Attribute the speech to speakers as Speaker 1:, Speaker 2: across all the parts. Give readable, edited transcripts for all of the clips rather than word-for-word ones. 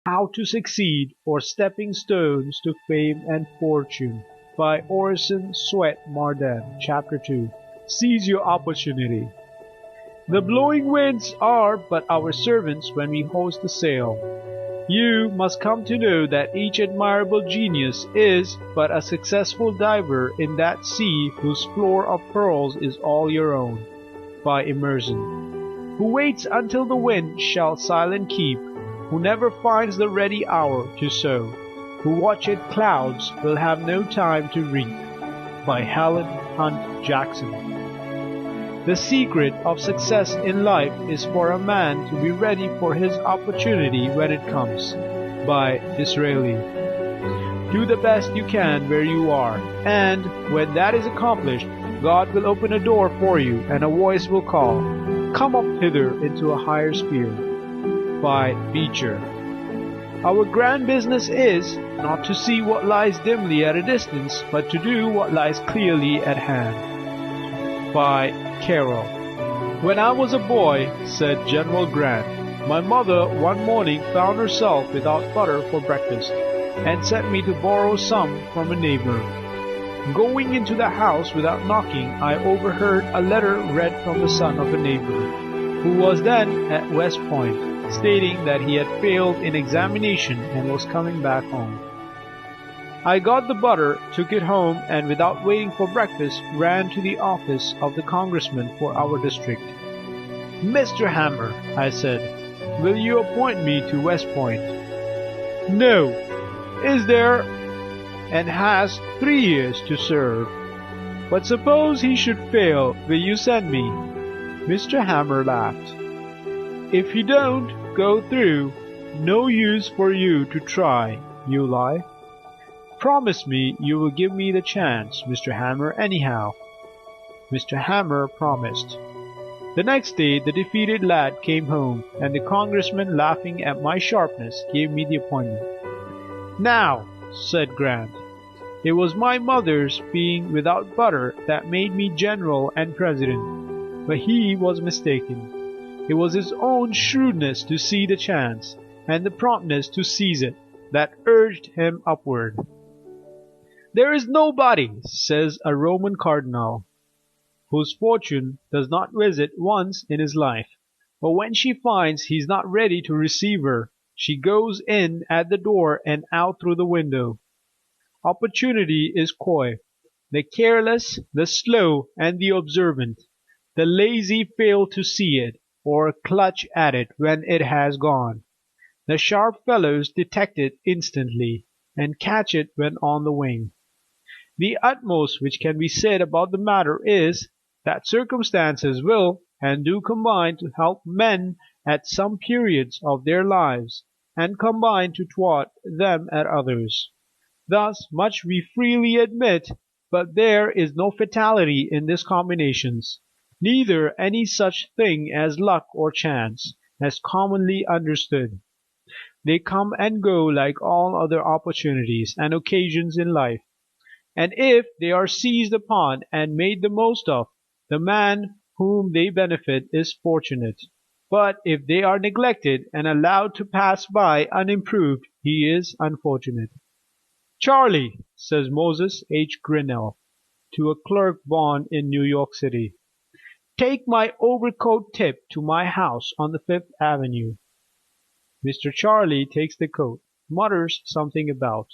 Speaker 1: How to Succeed or Stepping Stones to Fame and Fortune by Orison Swett Marden. Chapter 2. Seize Your Opportunity. The blowing winds are but our servants when we hoist the sail. You must come to know that each admirable genius is but a successful diver in that sea whose floor of pearls is all your own. By Emerson. Who waits until the wind shall silent keep, who never finds the ready hour to sow, who watcheth clouds will have no time to reap. By Helen Hunt Jackson. The secret of success in life is for a man to be ready for his opportunity when it comes. By Disraeli. Do the best you can where you are, and when that is accomplished, God will open a door for you, and a voice will call, "Come up hither into a higher sphere." By Beecher. Our grand business is not to see what lies dimly at a distance, but to do what lies clearly at hand. By Carroll. When I was a boy, said General Grant, my mother one morning found herself without butter for breakfast, and sent me to borrow some from a neighbor. Going into the house without knocking, I overheard a letter read from the son of a neighbor, who was then at West Point, stating that he had failed in examination and was coming back home. I got the butter, took it home, and without waiting for breakfast, ran to the office of the congressman for our district. "Mr. Hammer," I said, "will you appoint me to West Point?" "No." "Is there?" "And has 3 years to serve." "But suppose he should fail, will you send me?" Mr. Hammer laughed. "If you don't go through, no use for you to try, you lie. Promise me you will give me the chance, Mr. Hammer, anyhow." Mr. Hammer promised. The next day the defeated lad came home, and the congressman, laughing at my sharpness, gave me the appointment. "Now," said Grant, "it was my mother's being without butter that made me general and president." But he was mistaken. It was his own shrewdness to see the chance, and the promptness to seize it, that urged him upward. "There is nobody," says a Roman cardinal, "whose fortune does not visit once in his life, but when she finds he is not ready to receive her, she goes in at the door and out through the window." Opportunity is coy. The careless, the slow, and the observant, the lazy fail to see it, or clutch at it when it has gone. The sharp fellows detect it instantly, and catch it when on the wing. The utmost which can be said about the matter is, that circumstances will and do combine to help men at some periods of their lives, and combine to thwart them at others. Thus much we freely admit, but there is no fatality in these combinations, neither any such thing as luck or chance, as commonly understood. They come and go like all other opportunities and occasions in life, and if they are seized upon and made the most of, the man whom they benefit is fortunate. But if they are neglected and allowed to pass by unimproved, he is unfortunate. "Charlie," says Moses H. Grinnell to a clerk born in New York City, "take my overcoat tip to my house on the Fifth Avenue." Mr. Charlie takes the coat, mutters something about,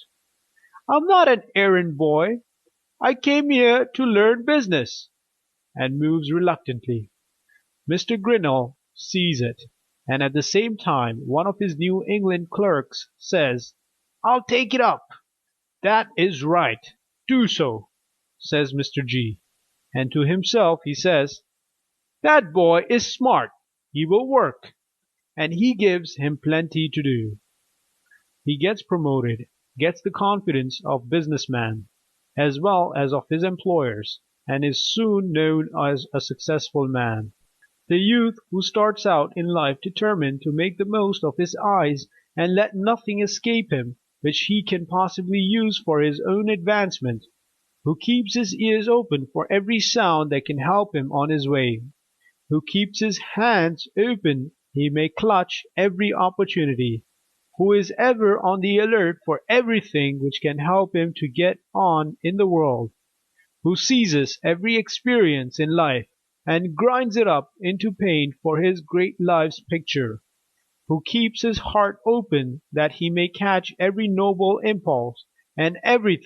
Speaker 1: "I'm not an errand boy. I came here to learn business," and moves reluctantly. Mr. Grinnell sees it, and at the same time one of his New England clerks says, "I'll take it up." "That is right. Do so," says Mr. G. And to himself he says, "That boy is smart. He will work." And he gives him plenty to do. He gets promoted, gets the confidence of business men, as well as of his employers, and is soon known as a successful man. The youth who starts out in life determined to make the most of his eyes and let nothing escape him which he can possibly use for his own advancement, who keeps his ears open for every sound that can help him on his way, who keeps his hands open he may clutch every opportunity, who is ever on the alert for everything which can help him to get on in the world, who seizes every experience in life and grinds it up into paint for his great life's picture, who keeps his heart open that he may catch every noble impulse and everything